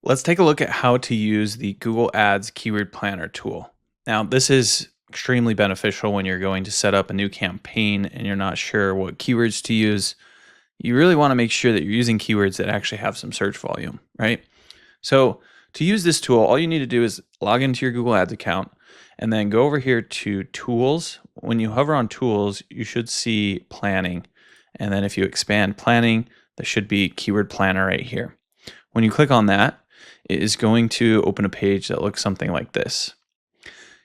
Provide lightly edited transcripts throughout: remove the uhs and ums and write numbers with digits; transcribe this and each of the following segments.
Let's take a look at how to use the Google Ads Keyword Planner tool. Now, this is extremely beneficial when you're going to set up a new campaign and you're not sure what keywords to use. You really want to make sure that you're using keywords that actually have some search volume, right? So, to use this tool, all you need to do is log into your Google Ads account and then go over here to Tools. When you hover on Tools, you should see Planning. And then if you expand Planning, there should be Keyword Planner right here. When you click on that, it is going to open a page that looks something like this.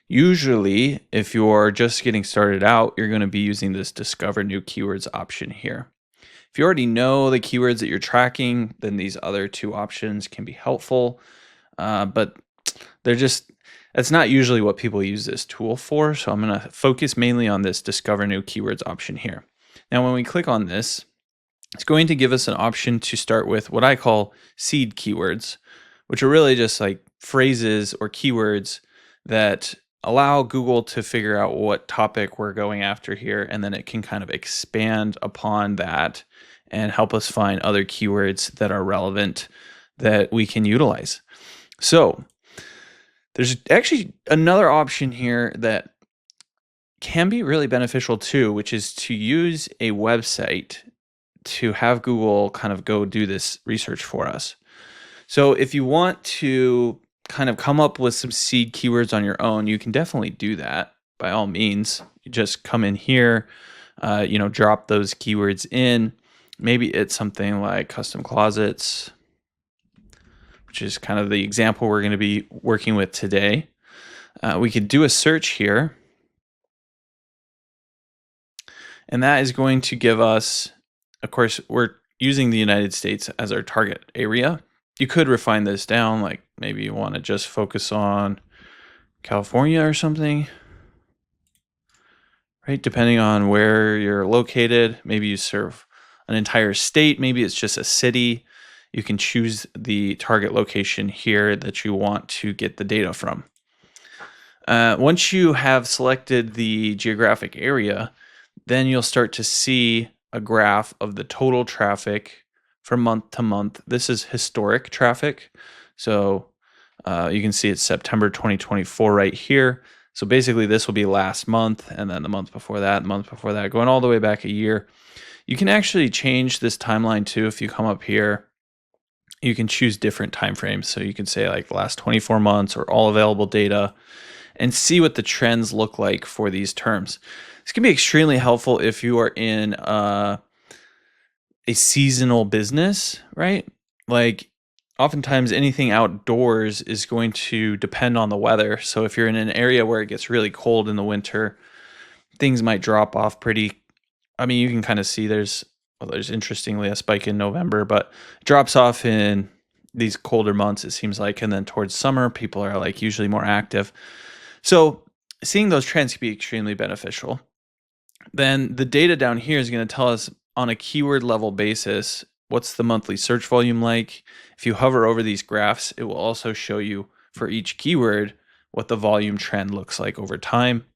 Usually, if you're just getting started out, you're going to be using this Discover New Keywords option here. If you already know the keywords that you're tracking, then these other two options can be helpful, but that's not usually what people use this tool for. So I'm going to focus mainly on this Discover New Keywords option here. Now, when we click on this, it's going to give us an option to start with what I call seed keywords, which are really just like phrases or keywords that allow Google to figure out what topic we're going after here, and then it can kind of expand upon that and help us find other keywords that are relevant that we can utilize. So there's actually another option here that can be really beneficial too, which is to use a website to have Google kind of go do this research for us. So if you want to kind of come up with some seed keywords on your own, you can definitely do that by all means. You just come in here, drop those keywords in. Maybe it's something like custom closets, which is kind of the example we're going to be working with today. We could do a search here, and that is going to give us, of course, we're using the United States as our target area. You could refine this down, like maybe you want to just focus on California or something, right? Depending on where you're located, maybe you serve an entire state, maybe it's just a city. You can choose the target location here that you want to get the data from. Once you have selected the geographic area, then you'll start to see a graph of the total traffic from month to month. This is historic traffic. So you can see it's September 2024 right here. So basically this will be last month, and then the month before that, going all the way back a year. You can actually change this timeline too. If you come up here, you can choose different time frames. So you can say like the last 24 months or all available data and see what the trends look like for these terms. This can be extremely helpful if you are in a seasonal business, right? Like oftentimes anything outdoors is going to depend on the weather. So if you're in an area where it gets really cold in the winter, things might drop off you can kind of see there's interestingly a spike in November, but it drops off in these colder months, it seems like. And then towards summer, people are like usually more active. So seeing those trends can be extremely beneficial. Then the data down here is going to tell us on a keyword level basis, what's the monthly search volume like? If you hover over these graphs, it will also show you for each keyword what the volume trend looks like over time.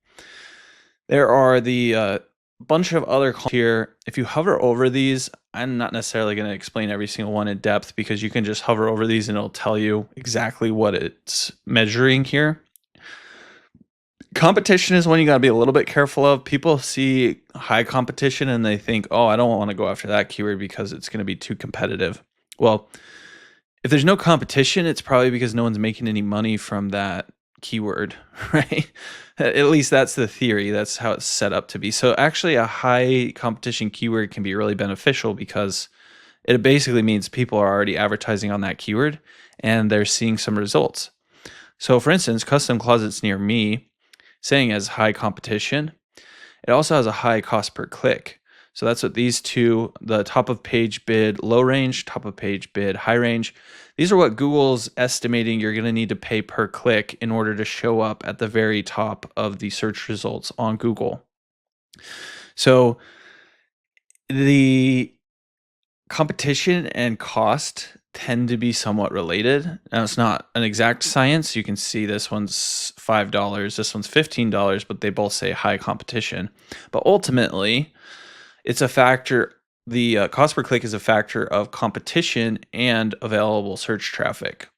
There are the bunch of other here. If you hover over these, I'm not necessarily going to explain every single one in depth because you can just hover over these and it'll tell you exactly what it's measuring here. Competition is one you got to be a little bit careful of. People see high competition and they think, oh, I don't want to go after that keyword because it's going to be too competitive. Well, if there's no competition, it's probably because no one's making any money from that keyword, right? At least that's the theory. That's how it's set up to be. So actually a high competition keyword can be really beneficial because it basically means people are already advertising on that keyword and they're seeing some results. So for instance, custom closets near me, saying as high competition, it also has a high cost per click. So that's what these two, the top of page bid low range, top of page bid high range, these are what Google's estimating you're going to need to pay per click in order to show up at the very top of the search results on Google. So the competition and cost tend to be somewhat related. Now, it's not an exact science. You can see this one's $5, this one's $15, but they both say high competition. But ultimately, it's a factor. The cost per click is a factor of competition and available search traffic.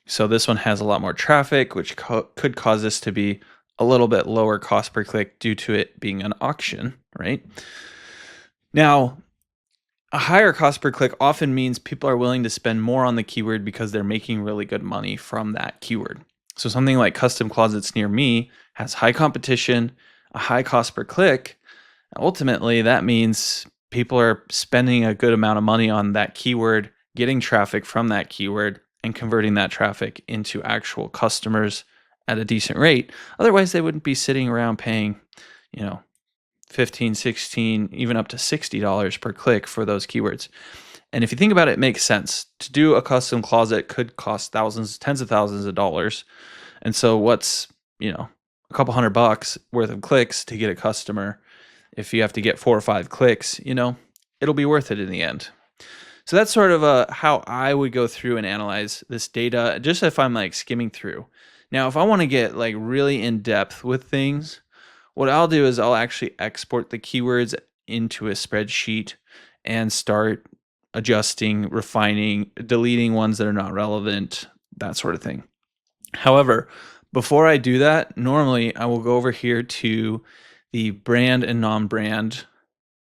So this one has a lot more traffic, which could cause this to be a little bit lower cost per click due to it being an auction, right? Now, a higher cost per click often means people are willing to spend more on the keyword because they're making really good money from that keyword. So something like custom closets near me has high competition, a high cost per click. Ultimately, that means people are spending a good amount of money on that keyword, getting traffic from that keyword, and converting that traffic into actual customers at a decent rate. Otherwise, they wouldn't be sitting around paying, $15, $16, even up to $60 per click for those keywords. And if you think about it, it makes sense. To do a custom closet could cost thousands, tens of thousands of dollars. And so what's, a couple $100 worth of clicks to get a customer? If you have to get 4 or 5 clicks, it'll be worth it in the end. So that's sort of how I would go through and analyze this data, just if I'm like skimming through. Now, if I want to get like really in depth with things, what I'll do is I'll actually export the keywords into a spreadsheet and start adjusting, refining, deleting ones that are not relevant, that sort of thing. However, before I do that, normally I will go over here to the brand and non-brand,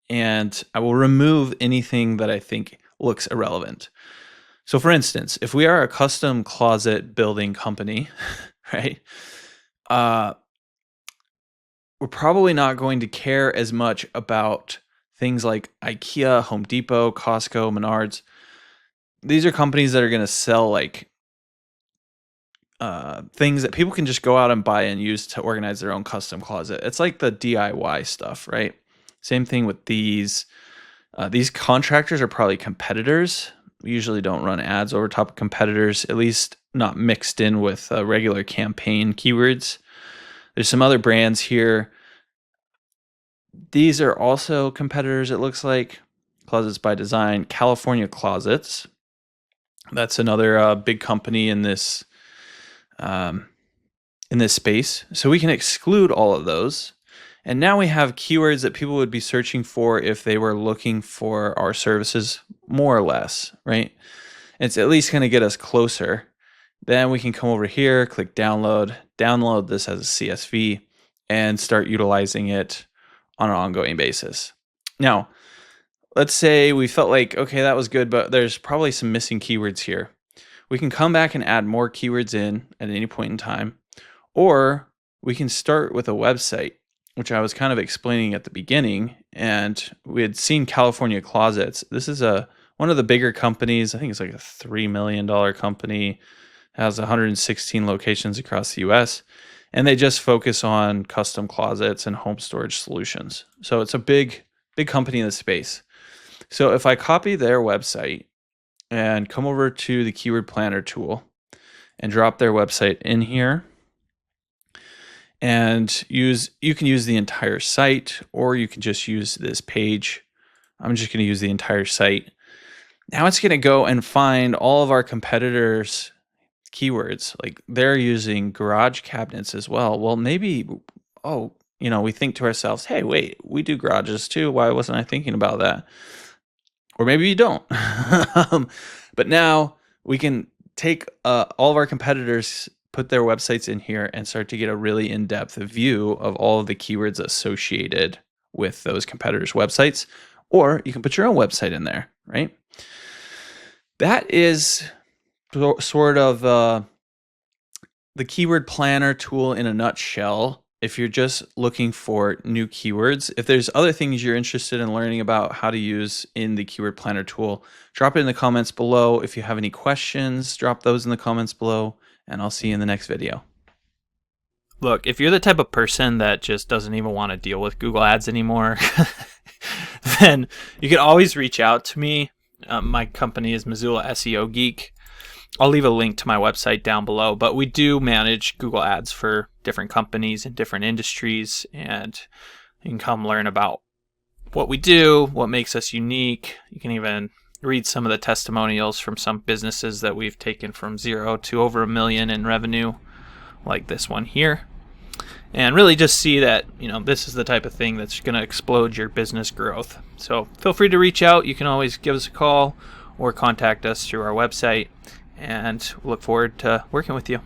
and I will remove anything that I think looks irrelevant. So for instance, if we are a custom closet building company, right, we're probably not going to care as much about things like IKEA, Home Depot, Costco, Menards. These are companies that are going to sell like things that people can just go out and buy and use to organize their own custom closet. It's like the DIY stuff, right? Same thing with these. These contractors are probably competitors. We usually don't run ads over top of competitors, at least not mixed in with regular campaign keywords. There's some other brands here. These are also competitors, it looks like. Closets by Design, California Closets. That's another big company in this space. So we can exclude all of those. And now we have keywords that people would be searching for if they were looking for our services, more or less, right? It's at least going to get us closer. Then we can come over here, click download this as a CSV, and start utilizing it on an ongoing basis. Now, let's say we felt like, okay, that was good, but there's probably some missing keywords here. We can come back and add more keywords in at any point in time, or we can start with a website, which I was kind of explaining at the beginning, and we had seen California Closets. This is one of the bigger companies. I think it's like a $3 million company, has 116 locations across the US, and they just focus on custom closets and home storage solutions. So it's a big company in the space. So if I copy their website and come over to the Keyword Planner tool and drop their website in here, and you can use the entire site, or you can just use this page. I'm just going to use the entire site. Now it's going to go and find all of our competitors' keywords. Like they're using garage cabinets as well. Well, maybe, we think to ourselves, hey, wait, we do garages too. Why wasn't I thinking about that? Or maybe you don't. But now we can take all of our competitors, put their websites in here, and start to get a really in-depth view of all of the keywords associated with those competitors' websites. Or you can put your own website in there, right? That is sort of the Keyword Planner tool in a nutshell. If you're just looking for new keywords, if there's other things you're interested in learning about how to use in the Keyword Planner tool, drop it in the comments below. If you have any questions, drop those in the comments below, and I'll see you in the next video. Look, if you're the type of person that just doesn't even want to deal with Google Ads anymore, then you can always reach out to me. My company is Missoula SEO Geek. I'll leave a link to my website down below, but we do manage Google Ads for different companies in different industries, and you can come learn about what we do, what makes us unique. You can even read some of the testimonials from some businesses that we've taken from 0 to over $1 million in revenue, like this one here. And really just see that, this is the type of thing that's going to explode your business growth. So feel free to reach out. You can always give us a call or contact us through our website. and look forward to working with you.